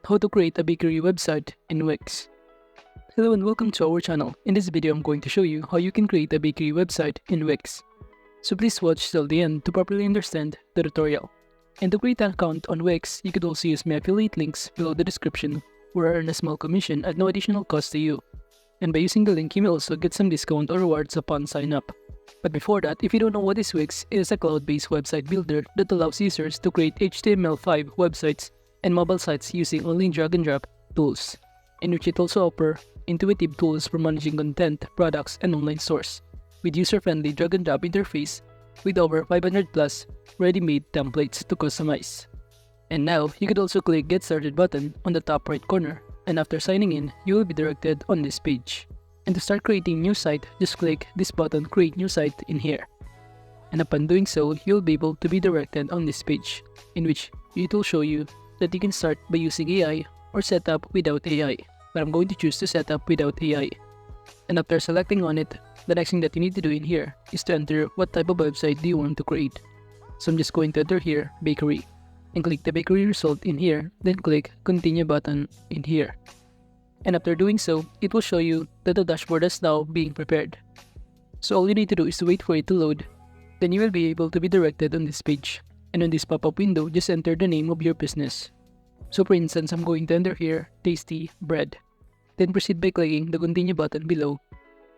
how to create a bakery website in Wix. Hello and welcome to our channel. In this video, I'm going to show you how you can create a bakery website in Wix. So please watch till the end to properly understand the tutorial. And to create an account on Wix, you could also use my affiliate links below the description where I earn a small commission at no additional cost to you. And by using the link, you may also get some discount or rewards upon sign up. But before that, if you don't know what is Wix, it is a cloud-based website builder that allows users to create HTML5 websites and mobile sites using only drag-and-drop tools, in which it also offers intuitive tools for managing content, products, and online stores, with user-friendly drag-and-drop interface with over 500 plus ready-made templates to customize. And now, you could also click Get Started button on the top right corner, and after signing in, you will be directed on this page. And to start creating new site, just click this button Create New Site in here. And upon doing so, you'll be able to be directed on this page, in which it will show you that you can start by using AI or set up without AI. But I'm going to choose to set up without AI. And after selecting on it, the next thing that you need to do in here is to enter what type of website do you want to create. So I'm just going to enter here, bakery, and click the bakery result in here, then click Continue button in here. And after doing so, it will show you that the dashboard is now being prepared. So all you need to do is to wait for it to load, then you will be able to be directed on this page. And on this pop-up window, just enter the name of your business. So for instance, I'm going to enter here, Tasty Bread. Then proceed by clicking the Continue button below.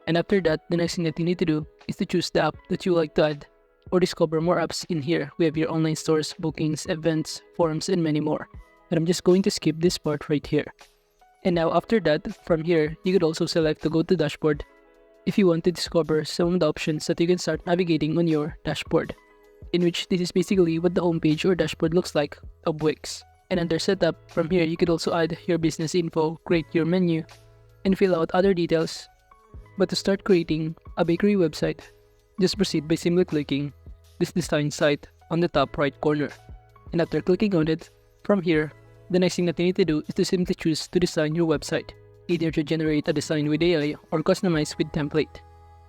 And after that, the next thing that you need to do is to choose the app that you would like to add or discover more apps in here. We have your online stores, bookings, events, forums, and many more. And I'm just going to skip this part right here. And now after that, from here, you could also select to go to dashboard if you want to discover some of the options that you can start navigating on your dashboard, in which this is basically what the homepage or dashboard looks like of Wix. And under setup, from here you could also add your business info, create your menu, and fill out other details. But to start creating a bakery website, just proceed by simply clicking this design site on the top right corner. And after clicking on it, from here, the next thing that you need to do is to simply choose to design your website, either to generate a design with AI or customize with template.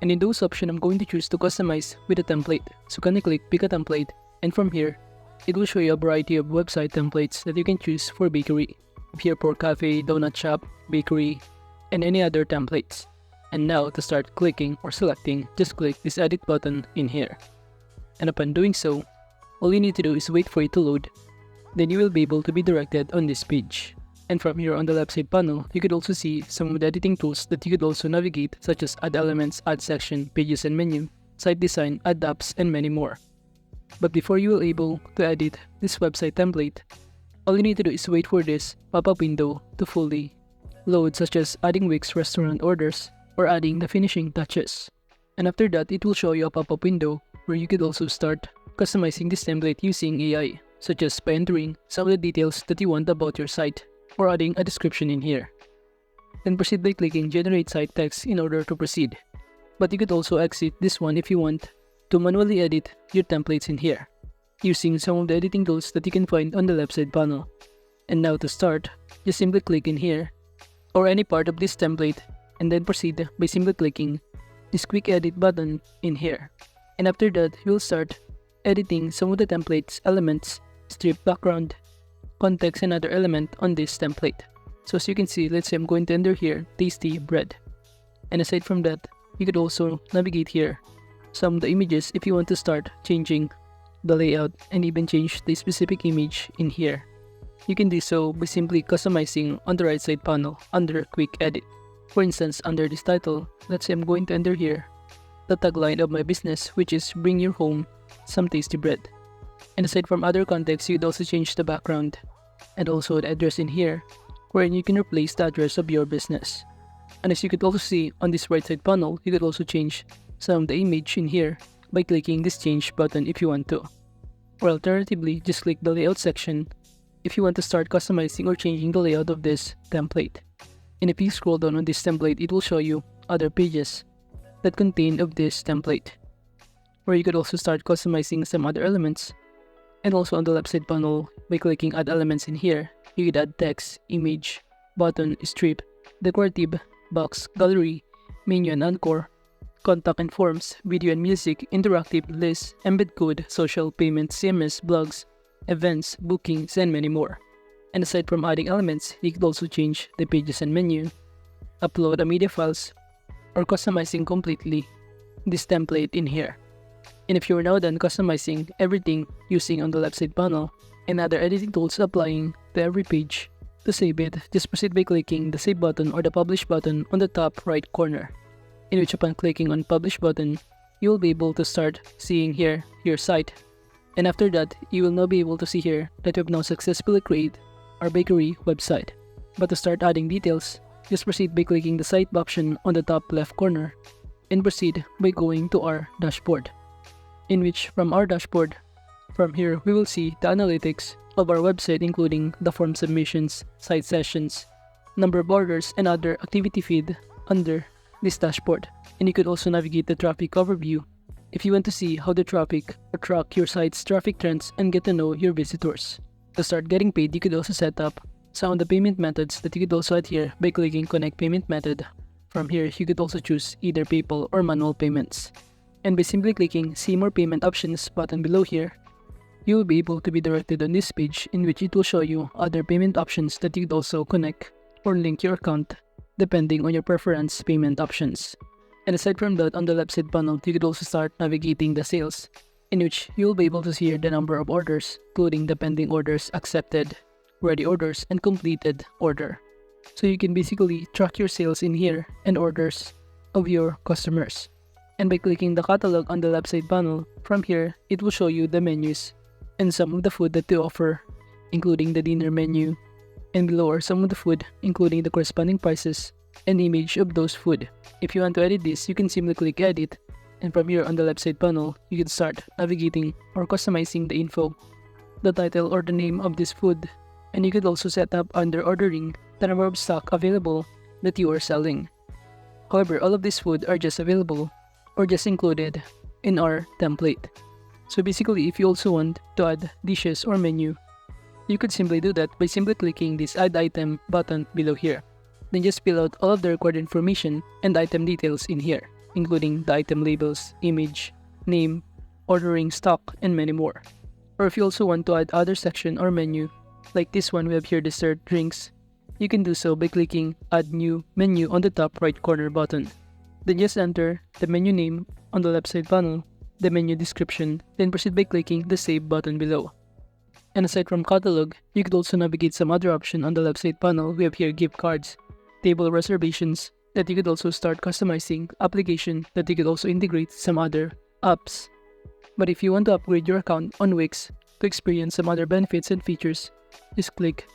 And in those options, I'm going to choose to customize with a template. So can I click Pick a Template, and from here, it will show you a variety of website templates that you can choose for bakery. Here for cafe, donut shop, bakery, and any other templates. And now to start clicking or selecting, just click this edit button in here. And upon doing so, all you need to do is wait for it to load. Then you will be able to be directed on this page. And from here on the left side panel, you could also see some of the editing tools that you could also navigate, such as add elements, add section, pages and menu, site design, add apps, and many more. But before you will able to edit this website template, all you need to do is wait for this pop-up window to fully load, such as adding Wix restaurant orders or adding the finishing touches. And after that, it will show you a pop-up window where you could also start customizing this template using AI, such as by entering some of the details that you want about your site or adding a description in here. Then proceed by clicking Generate Site Text in order to proceed. But you could also exit this one if you want to manually edit your templates in here, using some of the editing tools that you can find on the left side panel. And now to start, just simply click in here or any part of this template and then proceed by simply clicking this Quick Edit button in here. And after that, you'll start editing some of the template's elements, strip background, context, and other element on this template. So as you can see, let's say I'm going to enter here Tasty Bread. And aside from that, you could also navigate here some of the images if you want to start changing the layout and even change the specific image in here. You can do so by simply customizing on the right side panel under Quick Edit. For instance, under this title, let's say I'm going to enter here the tagline of my business, which is Bring Your Home Some Tasty Bread. And aside from other contexts, you could also change the background and also the address in here, wherein you can replace the address of your business. And as you could also see on this right side panel, you could also change some of the image in here by clicking this Change button if you want to. Or alternatively, just click the Layout section if you want to start customizing or changing the layout of this template. And if you scroll down on this template, it will show you other pages that contain of this template, where you could also start customizing some other elements. And also on the left side panel, by clicking Add Elements in here, you could add text, image, button, strip, decorative, box, gallery, menu and encore, contact and forms, video and music, interactive, list, embed code, social, payments, CMS, blogs, events, bookings, and many more. And aside from adding elements, you could also change the pages and menu, upload a media files, or customizing completely this template in here. And if you are now done customizing everything using on the left side panel and other editing tools applying to every page, to save it, just proceed by clicking the save button or the publish button on the top right corner, in which upon clicking on publish button, you will be able to start seeing here your site. And after that, you will now be able to see here that you have now successfully created our bakery website. But to start adding details, just proceed by clicking the site option on the top left corner and proceed by going to our dashboard, in which from our dashboard, from here we will see the analytics of our website, including the form submissions, site sessions, number of orders, and other activity feed under this dashboard. And you could also navigate the traffic overview if you want to see how the traffic or track your site's traffic trends and get to know your visitors. To start getting paid, you could also set up some of the payment methods that you could also add here by clicking Connect Payment Method. From here, you could also choose either PayPal or manual payments. And by simply clicking See More Payment Options button below here, you will be able to be directed on this page, in which it will show you other payment options that you could also connect or link your account depending on your preference payment options. And aside from that, on the left side panel, you could also start navigating the sales, in which you will be able to see here the number of orders, including the pending orders, accepted, ready orders, and completed order. So you can basically track your sales in here and orders of your customers. And by clicking the catalog on the left side panel, from here, it will show you the menus and some of the food that they offer, including the dinner menu, and below are some of the food, including the corresponding prices and image of those food. If you want to edit this, you can simply click edit, and from here on the left side panel, you can start navigating or customizing the info, the title or the name of this food, and you could also set up under ordering the number of stock available that you are selling. However, all of these food are just available or just included in our template. So basically, if you also want to add dishes or menu, you could simply do that by simply clicking this Add Item button below here. Then just fill out all of the required information and item details in here, including the item labels, image, name, ordering stock, and many more. Or if you also want to add other section or menu, like this one we have here, dessert, drinks, you can do so by clicking Add New Menu on the top right corner button. Then just enter the menu name on the left side panel, the menu description, then proceed by clicking the Save button below. And aside from catalog, you could also navigate some other option on the left side panel. We have here gift cards, table reservations, that you could also start customizing, application that you could also integrate some other apps. But if you want to upgrade your account on Wix to experience some other benefits and features, just click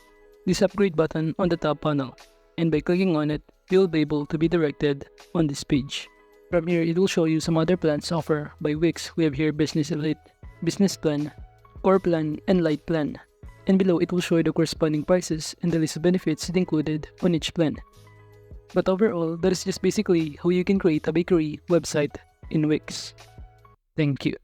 this upgrade button on the top panel. And by clicking on it, you'll be able to be directed on this page. From here, it will show you some other plans offered by Wix. We have here Business Elite, Business Plan, Core Plan, and Light Plan. And below, it will show you the corresponding prices and the list of benefits included on each plan. But overall, that is just basically how you can create a bakery website in Wix. Thank you.